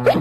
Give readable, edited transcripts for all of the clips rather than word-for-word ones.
Halo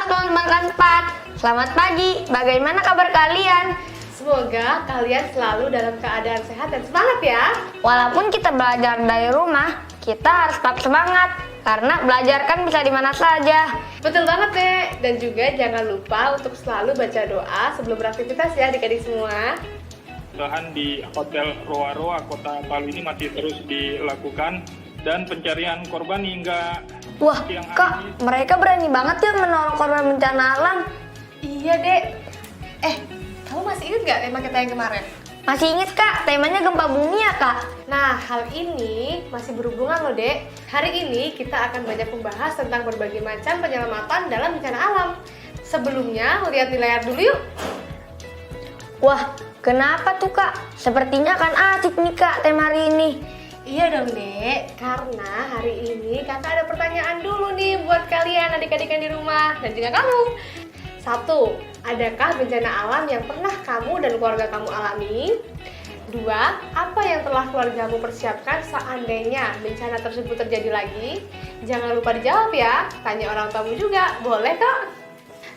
teman-teman Kanpat, selamat pagi. Bagaimana kabar kalian? Semoga kalian selalu dalam keadaan sehat dan semangat ya. Walaupun kita belajar dari rumah, kita harus tetap semangat karena belajar kan bisa di mana saja. Betul banget deh. Dan juga jangan lupa untuk selalu baca doa sebelum beraktivitas ya adik-adik semua. Bahan di Hotel Roa Roa Kota Palu ini masih terus dilakukan dan pencarian korban hingga Wah, siang hari Kak, ini. mereka berani banget ya menolong korban bencana alam. Iya dek. Kamu masih ingat gak tema kita yang kemarin? Masih inget Kak, temanya gempa bumi ya Kak? Nah, hal ini masih berhubungan loh dek. Hari ini kita akan banyak membahas tentang berbagai macam penyelamatan dalam bencana alam. Sebelumnya, lihat di layar dulu yuk. Wah, kenapa tuh Kak? Sepertinya akan asik nih Kak tema hari ini. Iya dong dek, karena hari ini kakak ada pertanyaan dulu nih buat kalian adik-adik yang di rumah dan juga kamu. 1. Adakah bencana alam yang pernah kamu dan keluarga kamu alami? 2. Apa yang telah keluargamu persiapkan seandainya bencana tersebut terjadi lagi? Jangan lupa dijawab ya, tanya orang tuamu juga, boleh kok?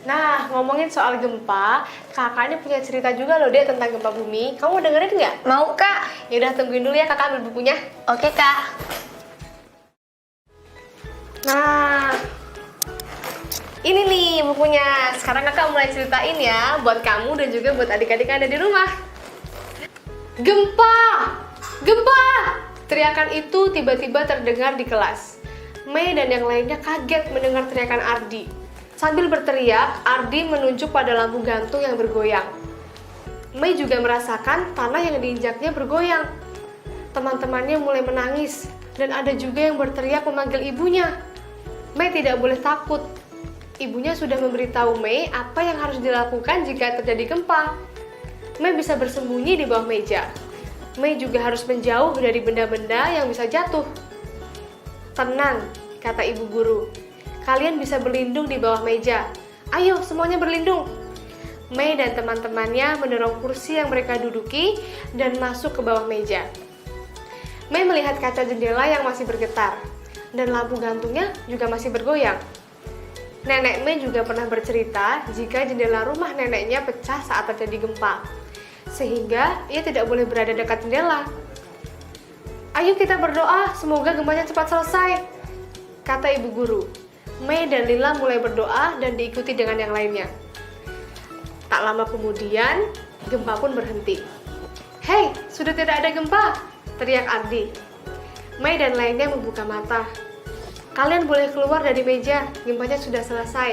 Nah, ngomongin soal gempa, kakak ini punya cerita juga loh dek tentang gempa bumi. Kamu dengerin nggak? Mau Kak? Yaudah tungguin dulu ya, kakak ambil bukunya. Oke Kak. Nah, ini nih bukunya. Sekarang kakak mulai ceritain ya buat kamu dan juga buat adik-adik yang ada di rumah. Gempa! Gempa! Teriakan itu tiba-tiba terdengar di kelas. Mei dan yang lainnya kaget mendengar teriakan Ardi. Sambil berteriak, Ardi menunjuk pada lampu gantung yang bergoyang. Mei juga merasakan tanah yang diinjaknya bergoyang. Teman-temannya mulai menangis dan ada juga yang berteriak memanggil ibunya. Mei tidak boleh takut. Ibunya sudah memberitahu Mei apa yang harus dilakukan jika terjadi gempa. Mei bisa bersembunyi di bawah meja. Mei juga harus menjauh dari benda-benda yang bisa jatuh. Tenang, kata ibu guru. Kalian bisa berlindung di bawah meja. Ayo, semuanya berlindung. Mei dan teman-temannya mendorong kursi yang mereka duduki dan masuk ke bawah meja. Mei melihat kaca jendela yang masih bergetar, dan lampu gantungnya juga masih bergoyang. Nenek Mei juga pernah bercerita jika jendela rumah neneknya pecah saat terjadi gempa, sehingga ia tidak boleh berada dekat jendela. Ayo kita berdoa, semoga gempanya cepat selesai, kata ibu guru. Mei dan Lila mulai berdoa dan diikuti dengan yang lainnya. Tak lama kemudian, gempa pun berhenti. Hei, sudah tidak ada gempa, teriak Ardi. Mei dan lainnya membuka mata. Kalian boleh keluar dari meja, gempanya sudah selesai,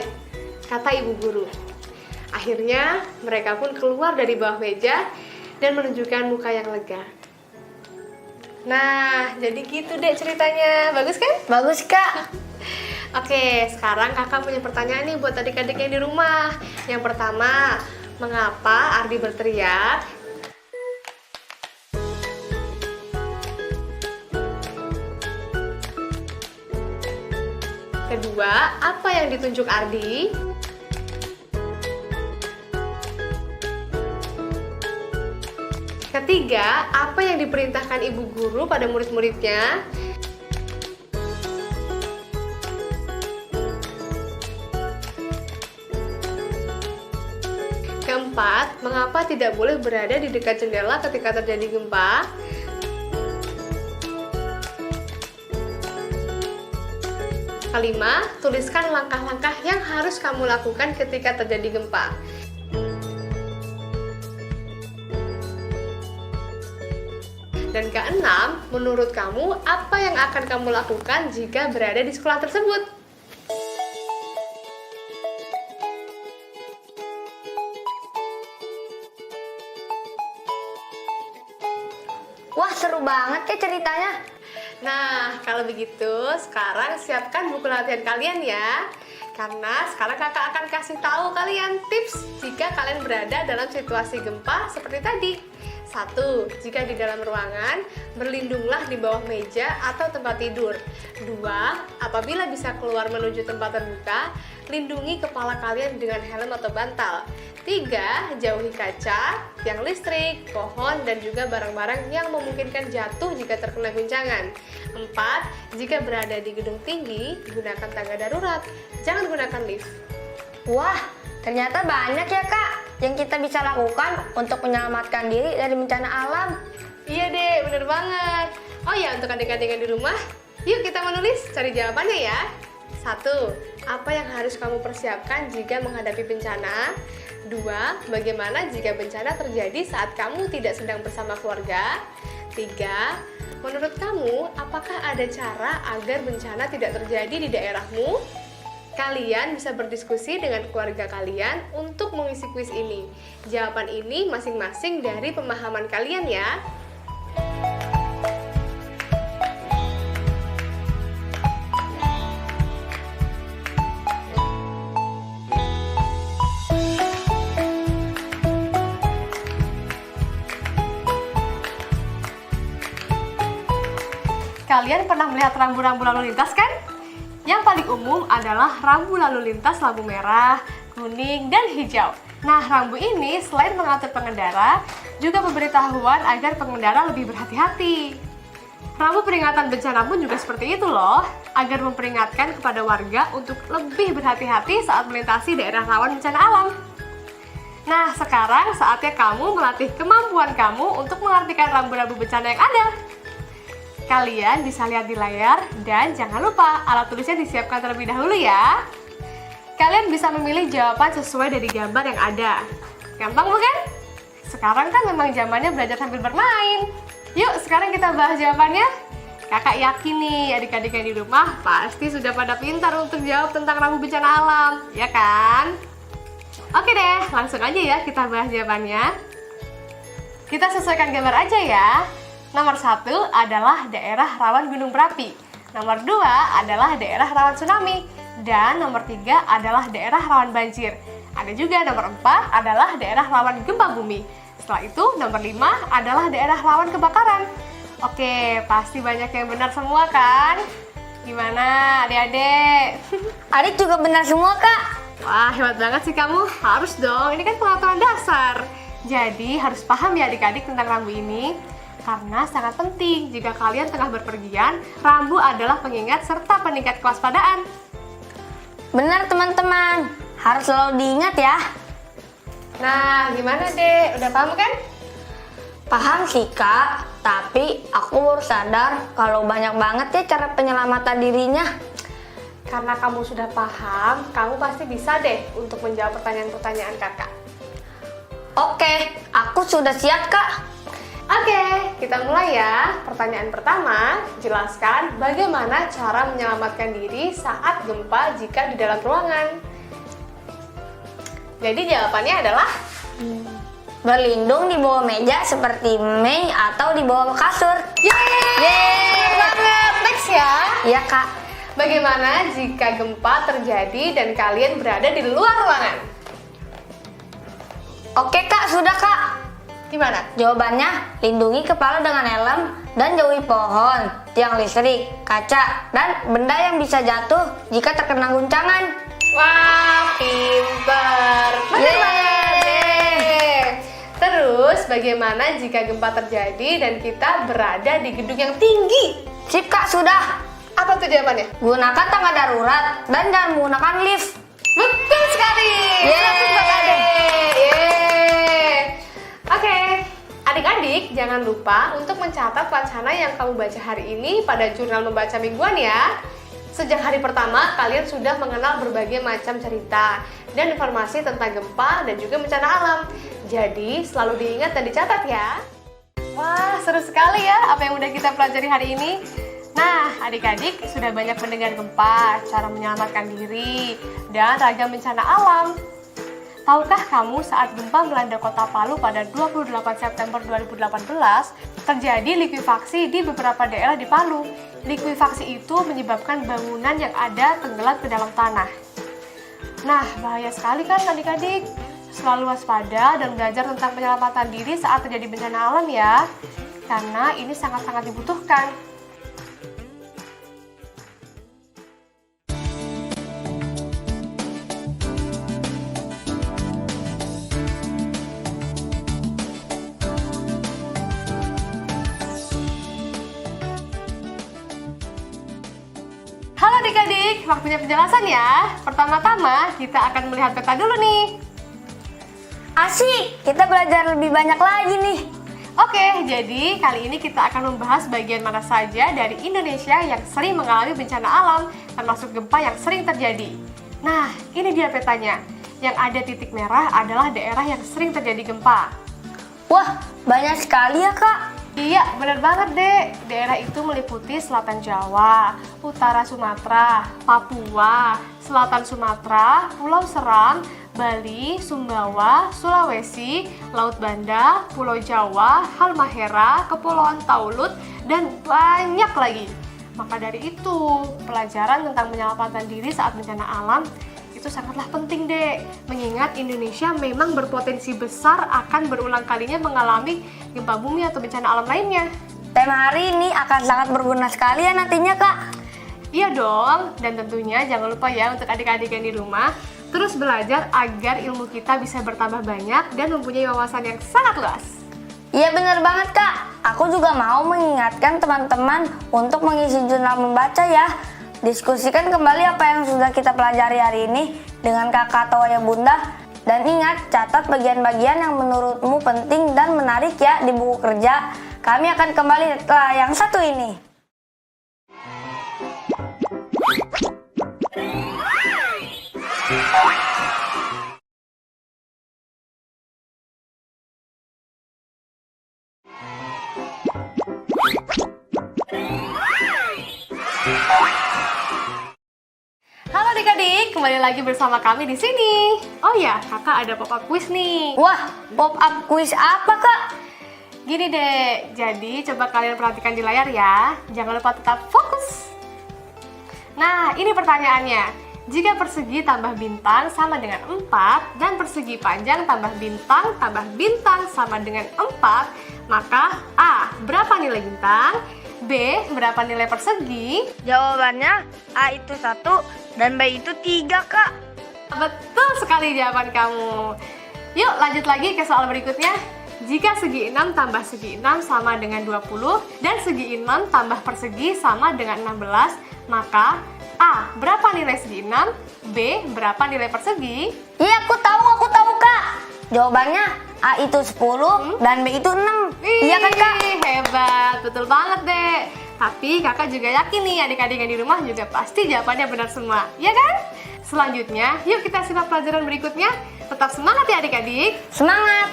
kata ibu guru. Akhirnya, mereka pun keluar dari bawah meja dan menunjukkan muka yang lega. Nah, jadi gitu deh ceritanya. Bagus kan? Bagus Kak. Oke, sekarang kakak punya pertanyaan nih buat adik-adik yang di rumah. Yang pertama, mengapa Ardi berteriak? Kedua, apa yang ditunjuk Ardi? Ketiga, apa yang diperintahkan ibu guru pada murid-muridnya? Keempat, mengapa tidak boleh berada di dekat jendela ketika terjadi gempa? Kelima, tuliskan langkah-langkah yang harus kamu lakukan ketika terjadi gempa. Dan keenam, menurut kamu, apa yang akan kamu lakukan jika berada di sekolah tersebut? Wah, seru banget ya ceritanya. Nah, kalau begitu, sekarang siapkan buku latihan kalian ya. Karena sekarang kakak akan kasih tahu kalian tips jika kalian berada dalam situasi gempa seperti tadi. 1. Jika di dalam ruangan, berlindunglah di bawah meja atau tempat tidur. 2. Apabila bisa keluar menuju tempat terbuka, lindungi kepala kalian dengan helm atau bantal. 3. Jauhi kaca, tiang listrik, pohon, dan juga barang-barang yang memungkinkan jatuh jika terkena guncangan. 4. Jika berada di gedung tinggi, gunakan tangga darurat. Jangan gunakan lift. Wah, ternyata banyak ya Kak yang kita bisa lakukan untuk menyelamatkan diri dari bencana alam. Iya deh, bener banget. Oh ya, untuk adik-adik yang di rumah, yuk kita menulis, cari jawabannya ya. 1. Apa yang harus kamu persiapkan jika menghadapi bencana? 2. Bagaimana jika bencana terjadi saat kamu tidak sedang bersama keluarga? 3. Menurut kamu, apakah ada cara agar bencana tidak terjadi di daerahmu? Kalian bisa berdiskusi dengan keluarga kalian untuk mengisi kuis ini. Jawaban ini masing-masing dari pemahaman kalian ya. Kalian pernah melihat rambu-rambu lalu lintas kan? Yang paling umum adalah rambu lalu lintas lampu merah, kuning, dan hijau. Nah, rambu ini selain mengatur pengendara, juga pemberitahuan agar pengendara lebih berhati-hati. Rambu peringatan bencana pun juga seperti itu loh, agar memperingatkan kepada warga untuk lebih berhati-hati saat melintasi daerah rawan bencana alam. Nah, sekarang saatnya kamu melatih kemampuan kamu untuk mengartikan rambu-rambu bencana yang ada. Kalian bisa lihat di layar dan jangan lupa alat tulisnya disiapkan terlebih dahulu ya. Kalian bisa memilih jawaban sesuai dari gambar yang ada. Gampang bukan? Sekarang kan memang zamannya belajar sambil bermain. Yuk sekarang kita bahas jawabannya. Kakak yakin nih adik-adik yang di rumah pasti sudah pada pintar untuk jawab tentang rambu bencana alam, ya kan? Oke deh, langsung aja ya kita bahas jawabannya. Kita sesuaikan gambar aja ya. Nomor 1 adalah daerah rawan gunung berapi. Nomor 2 adalah daerah rawan tsunami. Dan nomor 3 adalah daerah rawan banjir. Ada juga nomor 4 adalah daerah rawan gempa bumi. Setelah itu nomor 5 adalah daerah rawan kebakaran. Oke, pasti banyak yang benar semua kan? Gimana adik-adik? Adik juga benar semua Kak. Wah, hebat banget sih kamu. Harus dong, ini kan pengetahuan dasar. Jadi harus paham ya adik-adik tentang rambu ini. Karena sangat penting jika kalian tengah berpergian, rambu adalah pengingat serta peningkat kewaspadaan. Benar teman-teman, harus selalu diingat ya. Nah, gimana deh? Udah paham kan? Paham sih Kak, tapi aku baru sadar kalau banyak banget ya cara penyelamatan dirinya. Karena kamu sudah paham, kamu pasti bisa deh untuk menjawab pertanyaan-pertanyaan kakak. Oke, aku sudah siap Kak. Oke, kita mulai ya. Pertanyaan pertama, jelaskan bagaimana cara menyelamatkan diri saat gempa jika di dalam ruangan. Jadi jawabannya adalah Berlindung di bawah meja seperti Mei atau di bawah kasur. Yeay! Benar banget. Next ya. Iya Kak. Bagaimana jika gempa terjadi dan kalian berada di luar ruangan? Oke Kak, sudah Kak. Gimana? Jawabannya, lindungi kepala dengan helm dan jauhi pohon, tiang listrik, kaca, dan benda yang bisa jatuh jika terkena guncangan. Wah, pinter. Benar banget. Yeay. Terus, bagaimana jika gempa terjadi dan kita berada di gedung yang tinggi? Sip Kak, sudah. Apa tuh jawabannya? Gunakan tangga darurat dan jangan menggunakan lift. Betul sekali. Oke, adik-adik jangan lupa untuk mencatat wacana yang kamu baca hari ini pada jurnal membaca mingguan ya. Sejak hari pertama, kalian sudah mengenal berbagai macam cerita dan informasi tentang gempa dan juga bencana alam. Jadi, selalu diingat dan dicatat ya. Wah, seru sekali ya apa yang udah kita pelajari hari ini. Nah, adik-adik sudah banyak mendengar gempa, cara menyelamatkan diri, dan ragam bencana alam. Tahukah kamu saat gempa melanda kota Palu pada 28 September 2018, terjadi likuifaksi di beberapa daerah di Palu. Likuifaksi itu menyebabkan bangunan yang ada tenggelam ke dalam tanah. Nah, bahaya sekali kan adik-adik? Selalu waspada dan belajar tentang penyelamatan diri saat terjadi bencana alam ya. Karena ini sangat-sangat dibutuhkan. Halo adik-adik, waktunya penjelasan ya. Pertama-tama kita akan melihat peta dulu nih. Asik, kita belajar lebih banyak lagi nih. Oke, jadi kali ini kita akan membahas bagian mana saja dari Indonesia yang sering mengalami bencana alam, termasuk gempa yang sering terjadi. Nah, ini dia petanya. Yang ada titik merah adalah daerah yang sering terjadi gempa. Wah, banyak sekali ya Kak. Iya, benar banget dek. Daerah itu meliputi selatan Jawa, utara Sumatera, Papua, selatan Sumatera, Pulau Seram, Bali, Sumbawa, Sulawesi, Laut Banda, Pulau Jawa, Halmahera, Kepulauan Taulut, dan banyak lagi. Maka dari itu, pelajaran tentang penyelamatan diri saat bencana alam itu sangatlah penting dek, mengingat Indonesia memang berpotensi besar akan berulang kalinya mengalami gempa bumi atau bencana alam lainnya. Tema hari ini akan sangat berguna sekali ya nantinya Kak. Iya dong, dan tentunya jangan lupa ya untuk adik-adik yang di rumah terus belajar agar ilmu kita bisa bertambah banyak dan mempunyai wawasan yang sangat luas. Iya bener banget Kak. Aku juga mau mengingatkan teman-teman untuk mengisi jurnal membaca ya. Diskusikan kembali apa yang sudah kita pelajari hari ini dengan kakak atau ayah bunda. Dan ingat, catat bagian-bagian yang menurutmu penting dan menarik ya di buku kerja. Kami akan kembali setelah yang satu ini. Halo adik-adik, kembali lagi bersama kami di sini. Oh ya, kakak ada pop-up quiz nih. Wah, pop-up quiz apa Kak? Gini deh, jadi coba kalian perhatikan di layar ya. Jangan lupa tetap fokus. Nah, ini pertanyaannya. Jika persegi tambah bintang sama dengan 4 dan persegi panjang tambah bintang sama dengan 4, maka A. Berapa nilai bintang? B. Berapa nilai persegi? Jawabannya A itu 1 dan B itu 3 Kak. Betul sekali jawaban kamu. Yuk lanjut lagi ke soal berikutnya. Jika segi 6 tambah segi 6 sama dengan 20 dan segi 6 tambah persegi sama dengan 16, maka A. Berapa nilai segi 6? B. Berapa nilai persegi? Iya, aku tahu Kak. Jawabannya A itu 10 dan B itu 6. Iya kan Kak? Hebat, betul banget deh. Tapi kakak juga yakin nih adik-adik yang di rumah juga pasti jawabannya benar semua, ya kan? Selanjutnya, yuk kita simak pelajaran berikutnya. Tetap semangat ya adik-adik. Semangat!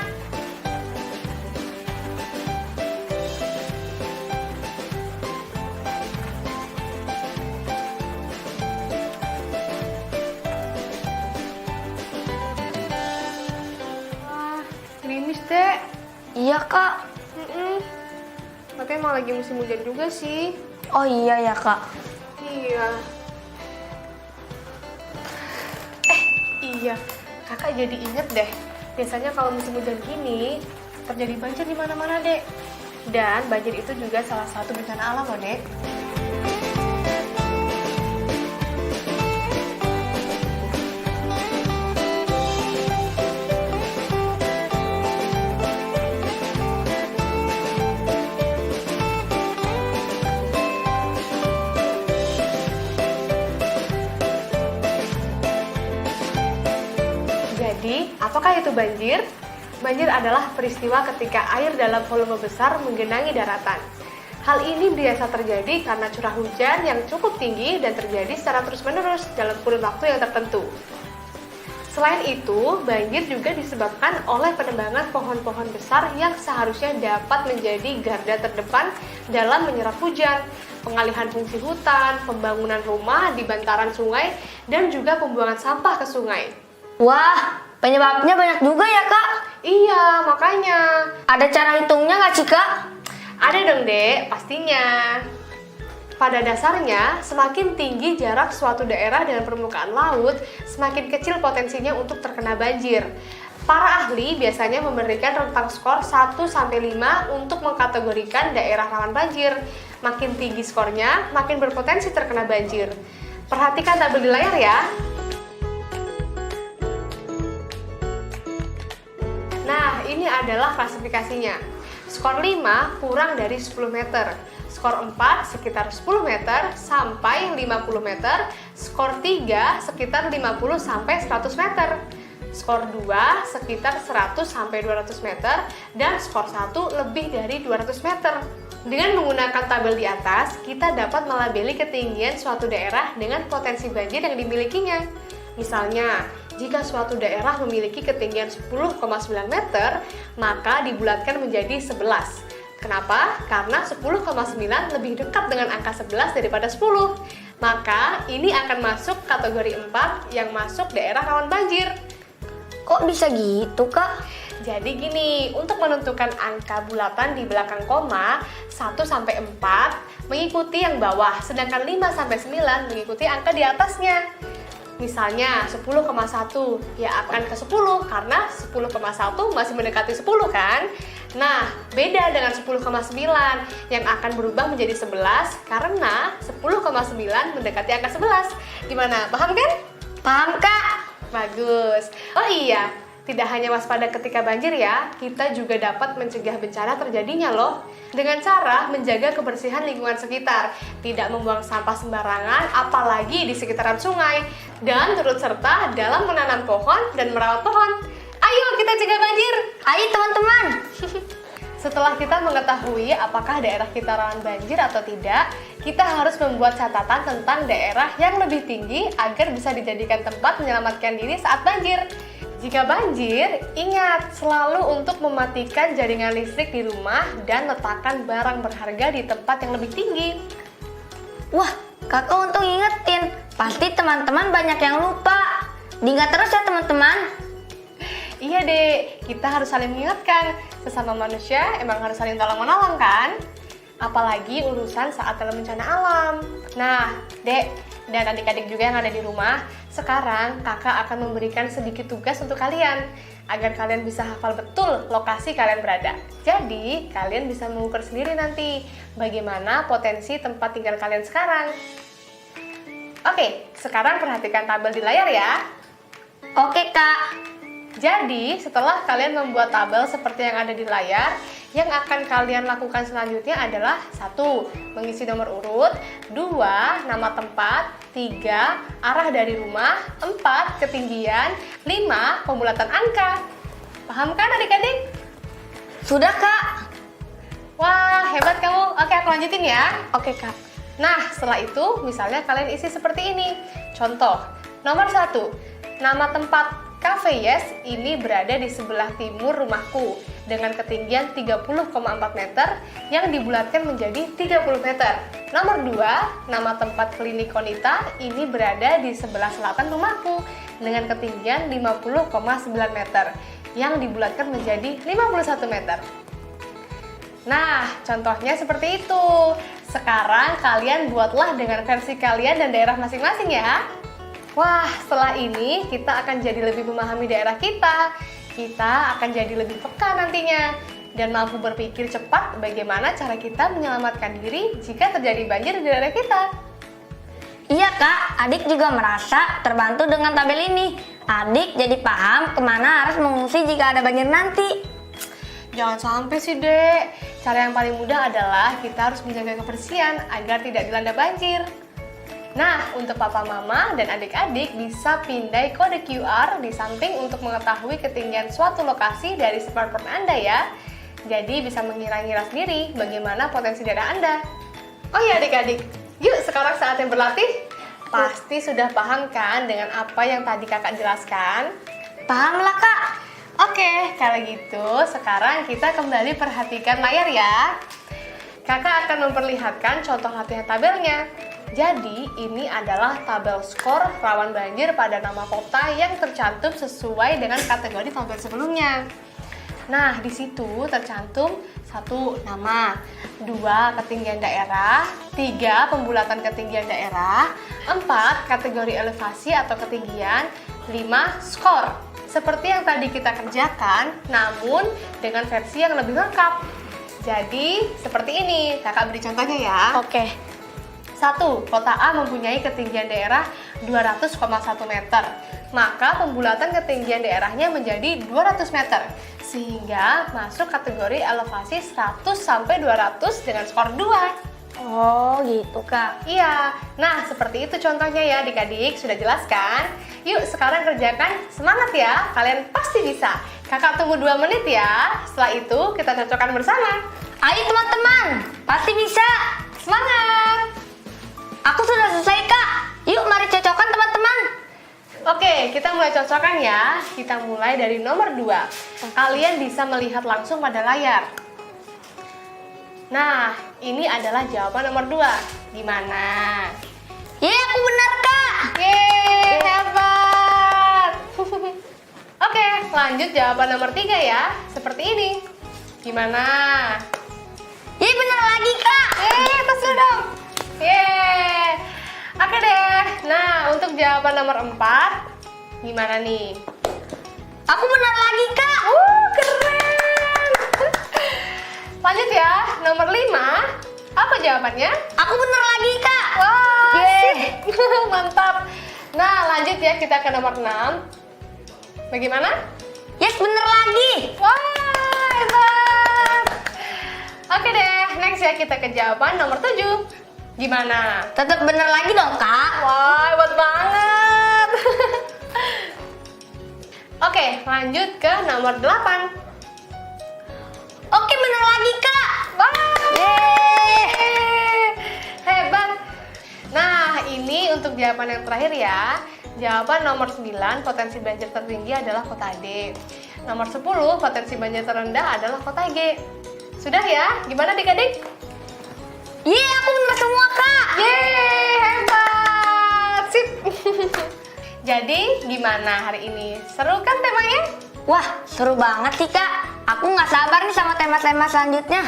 Wah, gerimis deh. Iya Kak. Tapi emang lagi musim hujan juga sih. Oh iya ya Kak. Iya. Iya. Kakak jadi inget deh. Biasanya kalau musim hujan gini terjadi banjir di mana-mana, Dek. Dan banjir itu juga salah satu bencana alam loh, Dek. Jadi, apakah itu banjir? Banjir adalah peristiwa ketika air dalam volume besar menggenangi daratan. Hal ini biasa terjadi karena curah hujan yang cukup tinggi dan terjadi secara terus-menerus dalam kurun waktu yang tertentu. Selain itu, banjir juga disebabkan oleh penebangan pohon-pohon besar yang seharusnya dapat menjadi garda terdepan dalam menyerap hujan, pengalihan fungsi hutan, pembangunan rumah di bantaran sungai, dan juga pembuangan sampah ke sungai. Wah, penyebabnya banyak juga ya Kak. Iya, makanya. Ada cara hitungnya nggak sih Kak? Ada dong, Dek, pastinya. Pada dasarnya, semakin tinggi jarak suatu daerah dengan permukaan laut, semakin kecil potensinya untuk terkena banjir. Para ahli biasanya memberikan rentang skor 1-5 untuk mengkategorikan daerah rawan banjir. Makin tinggi skornya, makin berpotensi terkena banjir. Perhatikan tabel di layar ya. Nah, ini adalah klasifikasinya. Skor 5 kurang dari 10 meter. Skor 4 sekitar 10 meter sampai 50 meter. Skor 3 sekitar 50 sampai 100 meter. Skor 2 sekitar 100 sampai 200 meter dan skor 1 lebih dari 200 meter. Dengan menggunakan tabel di atas, kita dapat melabeli ketinggian suatu daerah dengan potensi banjir yang dimilikinya. Misalnya, jika suatu daerah memiliki ketinggian 10,9 meter, maka dibulatkan menjadi 11. Kenapa? Karena 10,9 lebih dekat dengan angka 11 daripada 10. Maka ini akan masuk kategori 4 yang masuk daerah rawan banjir. Kok bisa gitu, Kak? Jadi gini, untuk menentukan angka bulatan di belakang koma 1-4 mengikuti yang bawah, sedangkan 5-9 mengikuti angka di atasnya. Misalnya 10,1 ya akan ke 10 karena 10,1 masih mendekati 10 kan? Nah, beda dengan 10,9 yang akan berubah menjadi 11 karena 10,9 mendekati angka 11. Gimana? Paham kan? Paham, Kak? Bagus. Oh iya, tidak hanya waspada ketika banjir ya, kita juga dapat mencegah bencana terjadinya loh. Dengan cara menjaga kebersihan lingkungan sekitar, tidak membuang sampah sembarangan, apalagi di sekitaran sungai, dan turut serta dalam menanam pohon dan merawat pohon. Ayo kita cegah banjir! Ayo teman-teman! Setelah kita mengetahui apakah daerah kita rawan banjir atau tidak, kita harus membuat catatan tentang daerah yang lebih tinggi agar bisa dijadikan tempat menyelamatkan diri saat banjir. Jika banjir, ingat selalu untuk mematikan jaringan listrik di rumah dan letakkan barang berharga di tempat yang lebih tinggi. Wah, Kakak untung ingetin. Pasti teman-teman banyak yang lupa. Diingat terus ya teman-teman. Iya dek, kita harus saling mengingatkan. Sesama manusia emang harus saling tolong-menolong kan? Apalagi urusan saat dalam bencana alam. Nah, dek dan adik-adik juga yang ada di rumah, sekarang kakak akan memberikan sedikit tugas untuk kalian agar kalian bisa hafal betul lokasi kalian berada. Jadi, kalian bisa mengukur sendiri nanti bagaimana potensi tempat tinggal kalian sekarang. Oke, sekarang perhatikan tabel di layar ya. Oke, Kak. Jadi, setelah kalian membuat tabel seperti yang ada di layar, yang akan kalian lakukan selanjutnya adalah 1. Mengisi nomor urut, 2. Nama tempat, 3. Arah dari rumah, 4. Ketinggian, 5. Pembulatan angka. Paham kan adik-adik? Sudah, Kak. Wah, hebat kamu. Oke, aku lanjutin ya. Oke, Kak. Nah, setelah itu, misalnya kalian isi seperti ini. Contoh, nomor 1. Nama tempat Cafe Yes ini berada di sebelah timur rumahku dengan ketinggian 30,4 meter yang dibulatkan menjadi 30 meter. Nomor 2, nama tempat klinik Konita ini berada di sebelah selatan rumahku dengan ketinggian 50,9 meter yang dibulatkan menjadi 51 meter. Nah, contohnya seperti itu. Sekarang kalian buatlah dengan versi kalian dan daerah masing-masing ya. Wah, setelah ini kita akan jadi lebih memahami daerah kita. Kita akan jadi lebih peka nantinya dan mampu berpikir cepat bagaimana cara kita menyelamatkan diri jika terjadi banjir di daerah kita. Iya, Kak. Adik juga merasa terbantu dengan tabel ini. Adik jadi paham kemana harus mengungsi jika ada banjir nanti. Jangan sampai sih, Dek. Cara yang paling mudah adalah kita harus menjaga kebersihan agar tidak dilanda banjir. Nah, untuk papa mama dan adik-adik bisa pindai kode QR di samping untuk mengetahui ketinggian suatu lokasi dari smartphone Anda ya. Jadi bisa mengira-ngira sendiri bagaimana potensi daerah Anda. Oh ya adik-adik, yuk sekarang saatnya berlatih. Pasti sudah paham kan dengan apa yang tadi kakak jelaskan? Paham lah, Kak. Oke, kalau gitu sekarang kita kembali perhatikan layar ya. Kakak akan memperlihatkan contoh latihan tabelnya. Jadi, ini adalah tabel skor rawan banjir pada nama kota yang tercantum sesuai dengan kategori tabel sebelumnya. Nah, di situ tercantum 1. Nama, 2. Ketinggian daerah, 3. Pembulatan ketinggian daerah, 4. Kategori elevasi atau ketinggian, 5. Skor. seperti yang tadi kita kerjakan, namun dengan versi yang lebih lengkap. Jadi, seperti ini. Kakak beri contohnya ya. Oke. 1. Kota A mempunyai ketinggian daerah 200,1 meter. Maka pembulatan ketinggian daerahnya menjadi 200 meter. Sehingga masuk kategori elevasi 100 sampai 200 dengan skor 2. Oh gitu Kak. Iya, nah seperti itu contohnya ya adik-adik, sudah jelas kan? Yuk sekarang kerjakan, semangat ya, kalian pasti bisa. Kakak tunggu 2 menit ya, setelah itu kita cocokkan bersama. Ayo teman-teman, pasti bisa. Semangat! Aku sudah selesai Kak. Yuk mari cocokkan teman-teman. Oke, kita mulai cocokkan ya. Kita mulai dari nomor 2. Kalian bisa melihat langsung pada layar. Nah, ini adalah jawaban nomor 2. Gimana? Yeay, aku benar Kak. Yeay, hebat! Oke, lanjut jawaban nomor 3 ya. Seperti ini. Gimana? Yeay, benar lagi Kak. Yeay, atas dulu dong. Yeay. Oke deh. Nah, untuk jawaban nomor 4, gimana nih? Aku benar lagi Kak. Keren. Lanjut ya, nomor 5. Apa jawabannya? Aku benar lagi Kak. Wah, Yeay. sip. Mantap. Nah, lanjut ya kita ke nomor 6. Bagaimana? Yes, benar lagi. Wah, hebat. Oke deh, next ya kita ke jawaban nomor 7. Gimana? Tetap benar lagi dong Kak. Wah, hebat banget. Oke, lanjut ke nomor 8. Oke, benar lagi Kak. Wah, Yeay. hebat. Nah, ini untuk jawaban yang terakhir ya. Jawaban nomor 9, potensi banjir tertinggi adalah kota D. Nomor 10, potensi banjir terendah adalah kota G. Sudah ya? Gimana adik-adik? Yeay, aku benar semua Kak. Yeay, hebat. Sip. Jadi, gimana hari ini? Seru kan temanya? Wah, seru banget sih Kak. Aku nggak sabar nih sama tema-tema selanjutnya.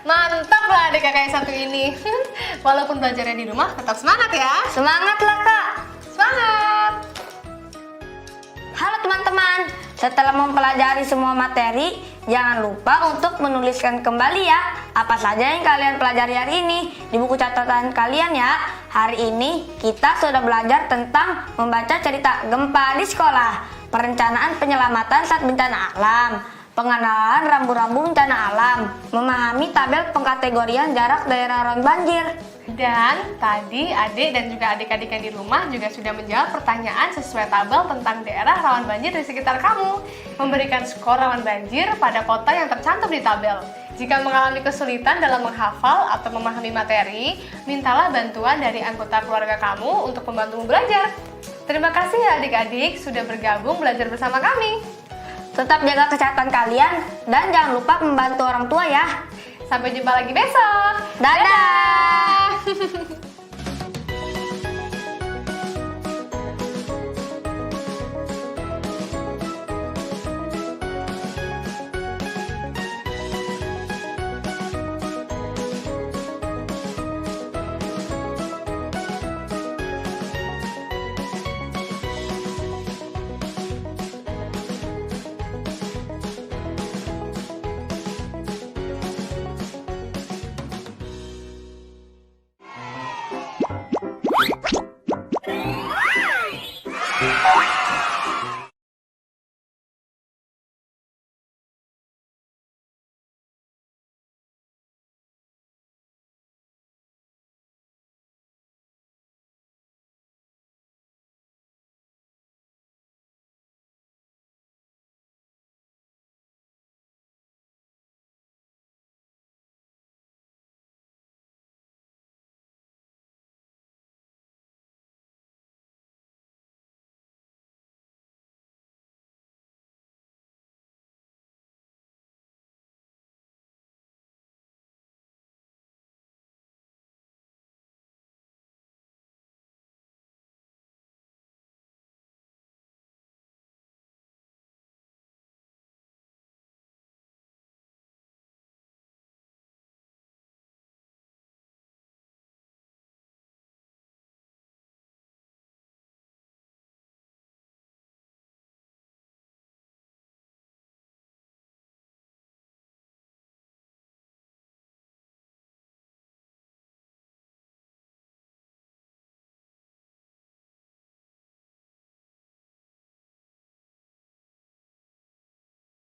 Mantap lah adik kakak yang satu ini. Walaupun belajarnya di rumah, tetap semangat ya. Semangat lah Kak. Semangat. Halo teman-teman, setelah mempelajari semua materi, jangan lupa untuk menuliskan kembali ya apa saja yang kalian pelajari hari ini di buku catatan kalian ya. Hari ini kita sudah belajar tentang membaca cerita gempa di sekolah, perencanaan penyelamatan saat bencana alam, pengenalan rambu-rambu bencana alam, memahami tabel pengkategorian jarak daerah rawan banjir. Dan tadi adik dan juga adik-adik yang di rumah juga sudah menjawab pertanyaan sesuai tabel tentang daerah rawan banjir di sekitar kamu. Memberikan skor rawan banjir pada kota yang tercantum di tabel. Jika mengalami kesulitan dalam menghafal atau memahami materi, mintalah bantuan dari anggota keluarga kamu untuk membantumu belajar. Terima kasih ya adik-adik sudah bergabung belajar bersama kami. Tetap jaga kesehatan kalian dan jangan lupa membantu orang tua ya. Sampai jumpa lagi besok. Dadah.